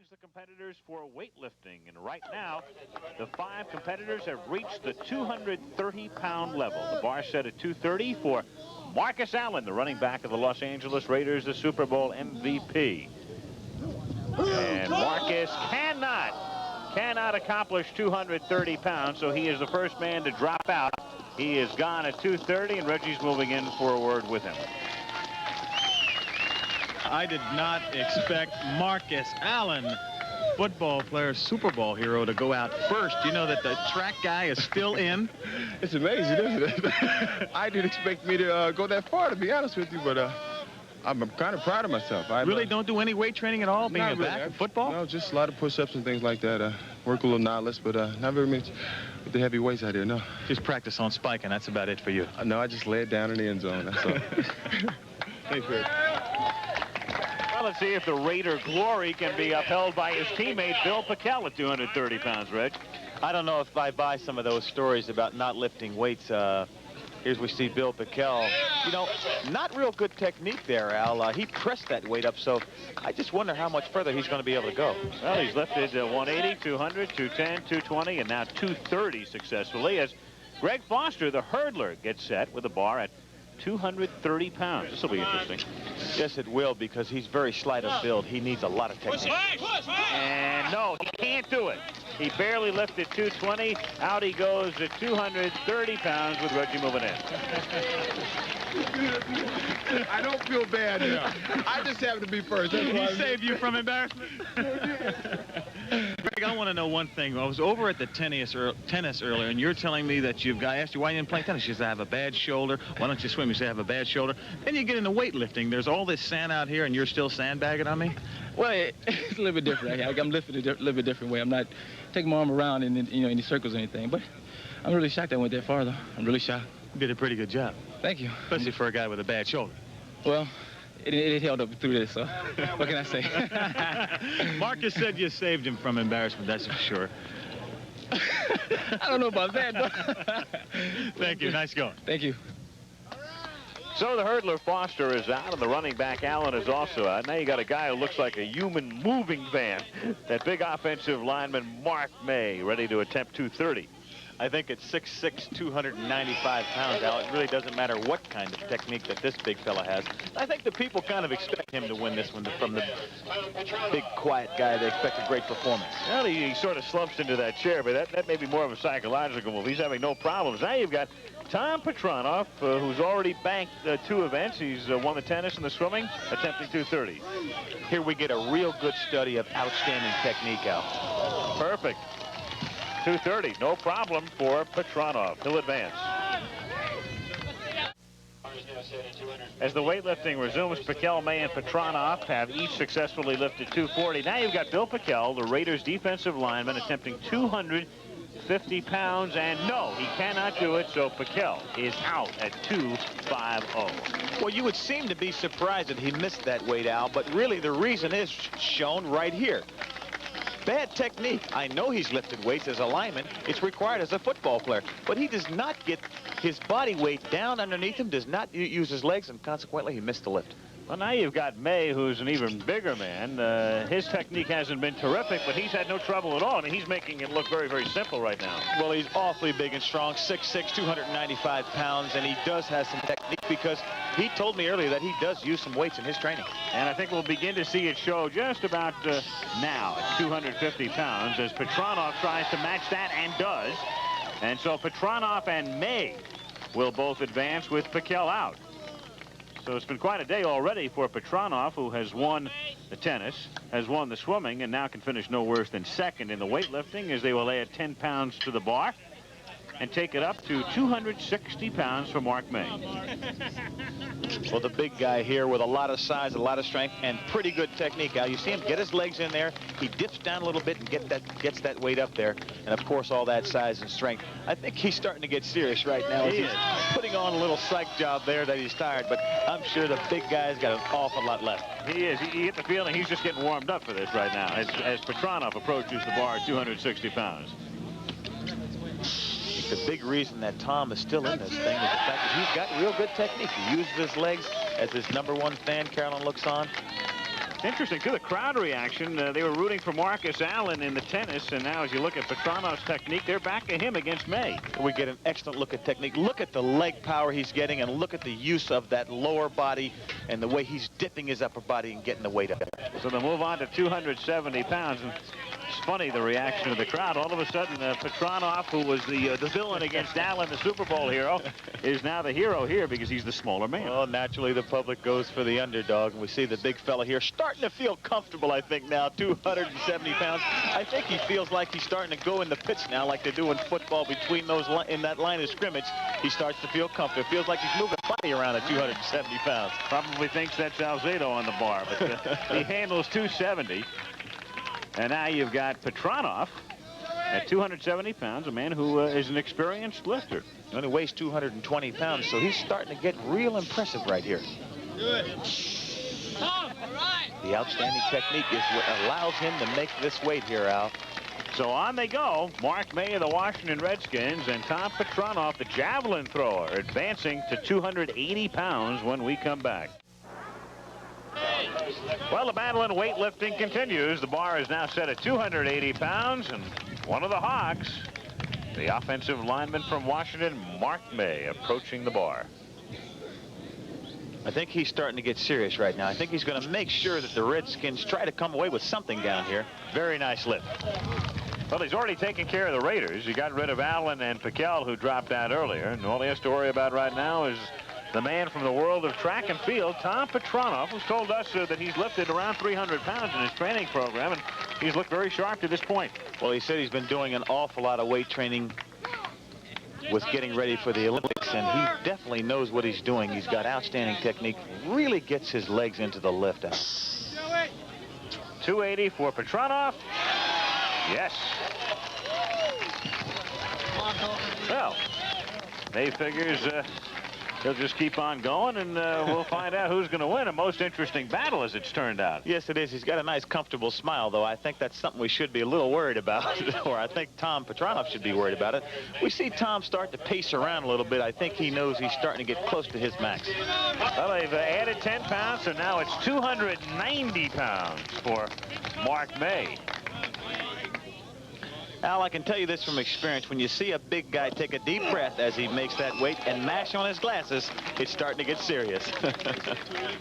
the competitors for weightlifting, and right now the 5 competitors have reached the 230-pound level. The bar set at 230 for Marcus Allen, the running back of the Los Angeles Raiders, the Super Bowl MVP. And Marcus cannot accomplish 230 pounds, so he is the first man to drop out. He is gone at 230, and Reggie's moving in for a word with him. I did not expect Marcus Allen, football player, Super Bowl hero, to go out first. You know that the track guy is still in? It's amazing, isn't it? I didn't expect me to go that far, to be honest with you, but I'm kind of proud of myself. I really don't do any weight training at all, being a back in football? No, just a lot of push-ups and things like that. Work a little knowledge, but not very much with the heavy weights out here, no. Just practice on spiking, that's about it for you. No, I just lay it down in the end zone, that's all. Thanks, Rick. Well, let's see if the Raider glory can be upheld by his teammate Bill Pickel at 230 pounds, Reg. I don't know if I buy some of those stories about not lifting weights. Here's we see Bill Pickel. You know, not real good technique there, Al. He pressed that weight up, so I just wonder how much further he's going to be able to go. Well, he's lifted 180, 200, 210, 220, and now 230 successfully as Greg Foster, the hurdler, gets set with a bar at 230 pounds. This will be interesting. Yes, it will, because he's very slight of build. He needs a lot of technique. And no, he can't do it. He barely lifted 220. Out he goes at 230 pounds with Reggie moving in. I don't feel bad now. I just happen to be first. Did he save you from embarrassment? Greg, I want to know one thing. I was over at the tennis earlier, and you're telling me that I asked you why you didn't play tennis. You said, I have a bad shoulder. Why don't you swim? You say, I have a bad shoulder. Then you get into weightlifting. There's all this sand out here, and you're still sandbagging on me? Well, it's a little bit different. I'm lifting a little bit different way. I'm not taking my arm around in any circles or anything. But I'm really shocked I went that far, though. I'm really shocked. You did a pretty good job. Thank you. Especially for a guy with a bad shoulder. Well, it held up through this, so what can I say? Marcus said you saved him from embarrassment, that's for sure. I don't know about that, but... Thank you. Nice going. Thank you. So the hurdler Foster is out, and the running back Allen is also out. Now you got a guy who looks like a human moving van. That big offensive lineman, Mark May, ready to attempt 230. I think at 6'6", 295 pounds, Al, it really doesn't matter what kind of technique that this big fella has. I think the people kind of expect him to win this one from the big, quiet guy. They expect a great performance. Well, he sort of slumps into that chair, but that may be more of a psychological move. He's having no problems. Now you've got Tom Petranoff, who's already banked 2 events. He's won the tennis and the swimming, attempting 230. Here we get a real good study of outstanding technique, Al. Perfect. 230, no problem for Petranoff. He'll advance. As the weightlifting resumes, Pickel, May, and Petranoff have each successfully lifted 240. Now you've got Bill Pickel, the Raiders' defensive lineman, attempting 250 pounds, and no, he cannot do it, so Pickel is out at 250. Well, you would seem to be surprised that he missed that weight, Al, but really the reason is shown right here. Bad technique. I know he's lifted weights as a lineman. It's required as a football player. But he does not get his body weight down underneath him, does not use his legs, and consequently he missed the lift. Well, now you've got May, who's an even bigger man. His technique hasn't been terrific, but he's had no trouble at all. I mean, he's making it look very, very simple right now. Well, he's awfully big and strong, 6'6", 295 pounds, and he does have some technique because he told me earlier that he does use some weights in his training. And I think we'll begin to see it show just about now at 250 pounds as Petranoff tries to match that and does. And so Petranoff and May will both advance with Pickel out. So it's been quite a day already for Petranoff, who has won the tennis, has won the swimming, and now can finish no worse than second in the weightlifting as they will add 10 pounds to the bar and take it up to 260 pounds for Mark May. Well, the big guy here with a lot of size, a lot of strength, and pretty good technique. Al, you see him get his legs in there. He dips down a little bit and gets that weight up there. And, of course, all that size and strength. I think he's starting to get serious right now. He's putting on a little psych job there that he's tired, but I'm sure the big guy's got an awful lot left. He is. You get the feeling he's just getting warmed up for this right now as Petranoff approaches the bar at 260 pounds. The big reason that Tom is still in this thing is the fact that he's got real good technique. He uses his legs as his #1 fan, Carolyn, looks on. Interesting, too, the crowd reaction. They were rooting for Marcus Allen in the tennis, and now as you look at Petranoff's technique, they're back at him against May. We get an excellent look at technique. Look at the leg power he's getting, and look at the use of that lower body and the way he's dipping his upper body and getting the weight up there. So they move on to 270 pounds. And it's funny, the reaction of the crowd. All of a sudden, Petranoff, who was the villain against Allen, the Super Bowl hero, is now the hero here because he's the smaller man. Well, naturally, the public goes for the underdog. We see the big fella here starting to feel comfortable, I think, now, 270 pounds. I think he feels like he's starting to go in the pits now, like they do in football between those in that line of scrimmage. He starts to feel comfortable. Feels like he's moving body around at 270 pounds. Probably thinks that's Alzado on the bar, but he handles 270. And now you've got Petranoff at 270 pounds, a man who is an experienced lifter. He only weighs 220 pounds, so he's starting to get real impressive right here. The outstanding technique is what allows him to make this weight here, Al. So on they go. Mark May of the Washington Redskins and Tom Petranoff, the javelin thrower, advancing to 280 pounds when we come back. Well, the battle in weightlifting continues. The bar is now set at 280 pounds, and one of the Hogs, the offensive lineman from Washington, Mark May, approaching the bar. I think he's starting to get serious right now. I think he's going to make sure that the Redskins try to come away with something down here. Very nice lift. Well, he's already taken care of the Raiders. He got rid of Allen and Pickel, who dropped out earlier. And all he has to worry about right now is the man from the world of track and field, Tom Petranoff, who's told us that he's lifted around 300 pounds in his training program, and he's looked very sharp to this point. Well, he said he's been doing an awful lot of weight training with getting ready for the Olympics, and he definitely knows what he's doing. He's got outstanding technique, really gets his legs into the lift out. 280 for Petranoff. Yes. Well, May figures he'll just keep on going, and we'll find out who's going to win. A most interesting battle, as it's turned out. Yes, it is. He's got a nice, comfortable smile, though. I think that's something we should be a little worried about, or I think Tom Petranoff should be worried about it. We see Tom start to pace around a little bit. I think he knows he's starting to get close to his max. Well, they've added 10 pounds, so now it's 290 pounds for Mark May. Al, I can tell you this from experience. When you see a big guy take a deep breath as he makes that weight and mash on his glasses, it's starting to get serious.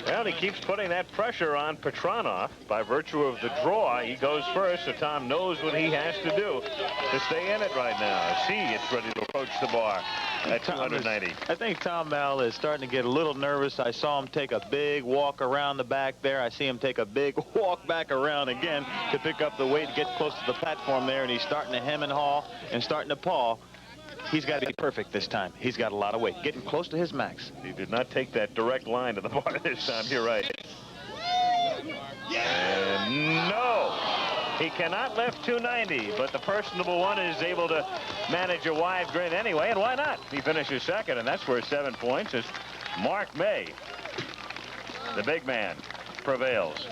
Well, he keeps putting that pressure on Petranoff by virtue of the draw. He goes first, so Tom knows what he has to do to stay in it right now. As he gets ready to approach the bar at 290. I think Tom, Al, is starting to get a little nervous. I saw him take a big walk around the back there. I see him take a big walk back around again to pick up the weight, get close to the platform there, and he's starting to hem and haw and starting to paw. He's got to be perfect this time. He's got a lot of weight, getting close to his max. He did not take that direct line to the bar this time. You're right. And no, he cannot lift 290, but the personable one is able to manage a wide grin anyway, and why not? He finishes second, and that's worth 7 points as Mark May, the big man, prevails.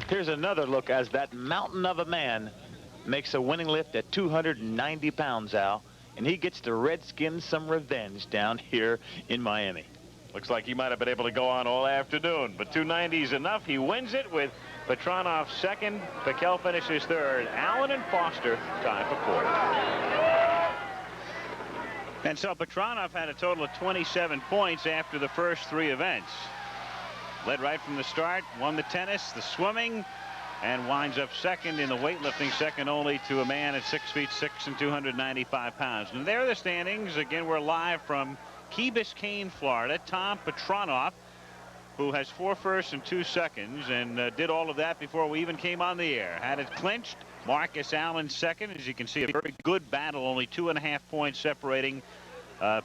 Here's another look as that mountain of a man makes a winning lift at 290 pounds, Al, and he gets the Redskins some revenge down here in Miami. Looks like he might have been able to go on all afternoon, but 290 is enough. He wins it with Petranoff second. Pickel finishes third. Allen and Foster tie for fourth. And so Petranoff had a total of 27 points after the first 3 events. Led right from the start, won the tennis, the swimming, and winds up second in the weightlifting, second only to a man at 6'6" and 295 pounds. And there are the standings. Again, we're live from Key Biscayne, Florida. Tom Petranoff, who has 4 firsts and 2 seconds, and did all of that before we even came on the air. Had it clinched. Marcus Allen second. As you can see, a very good battle, only 2.5 points separating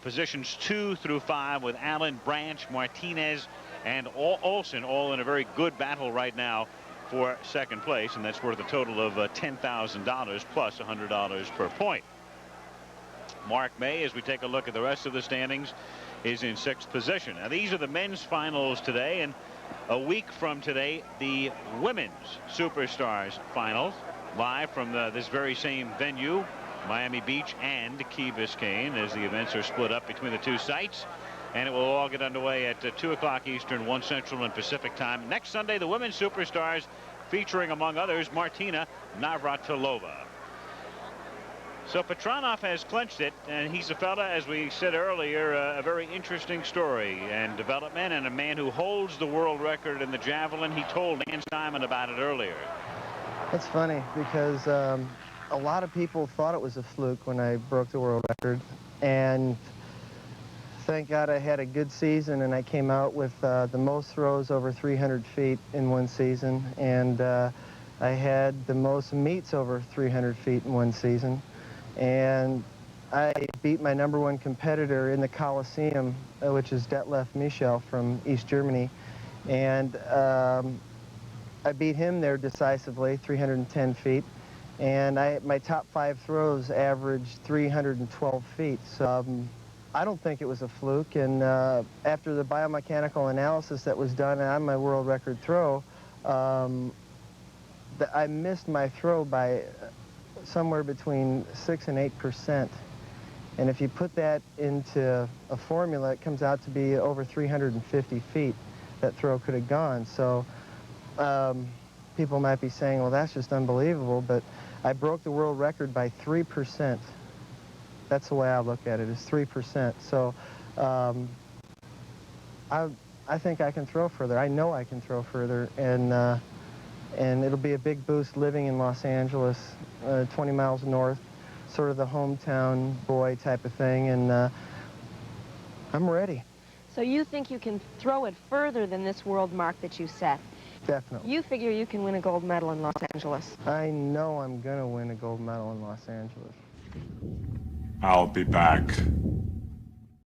positions 2 through 5, with Allen, Branch, Martinez, and Olsen all in a very good battle right now for second place, and that's worth a total of $10,000 plus $100 per point. Mark May, as we take a look at the rest of the standings, is in 6th position. Now, these are the men's finals today, and a week from today, the women's Superstars finals, live from this very same venue, Miami Beach and Key Biscayne, as the events are split up between the 2 sites. And it will all get underway at 2 o'clock Eastern, 1 Central and Pacific time. Next Sunday, the women's superstars, featuring, among others, Martina Navratilova. So Petranoff has clinched it, and he's a fella, as we said earlier, a very interesting story and development, and a man who holds the world record in the javelin. He told Dan Simon about it earlier. It's funny because a lot of people thought it was a fluke when I broke the world record, and thank God I had a good season, and I came out with the most throws over 300 feet in one season, and I had the most meets over 300 feet in one season. And I beat my #1 competitor in the Coliseum, which is Detlef Michel from East Germany. And I beat him there decisively, 310 feet. And my top 5 throws averaged 312 feet. So I don't think it was a fluke. And after the biomechanical analysis that was done on my world record throw, I missed my throw by somewhere between 6 and 8%. And if you put that into a formula, it comes out to be over 350 feet that throw could have gone. So people might be saying, well, that's just unbelievable, but I broke the world record by 3%. That's the way I look at it, is 3%. So I think I can throw further. I know I can throw further, and it'll be a big boost living in Los Angeles, 20 miles north, sort of the hometown boy type of thing, and I'm ready. So you think you can throw it further than this world mark that you set? Definitely. You figure you can win a gold medal in Los Angeles? I know I'm going to win a gold medal in Los Angeles. I'll be back.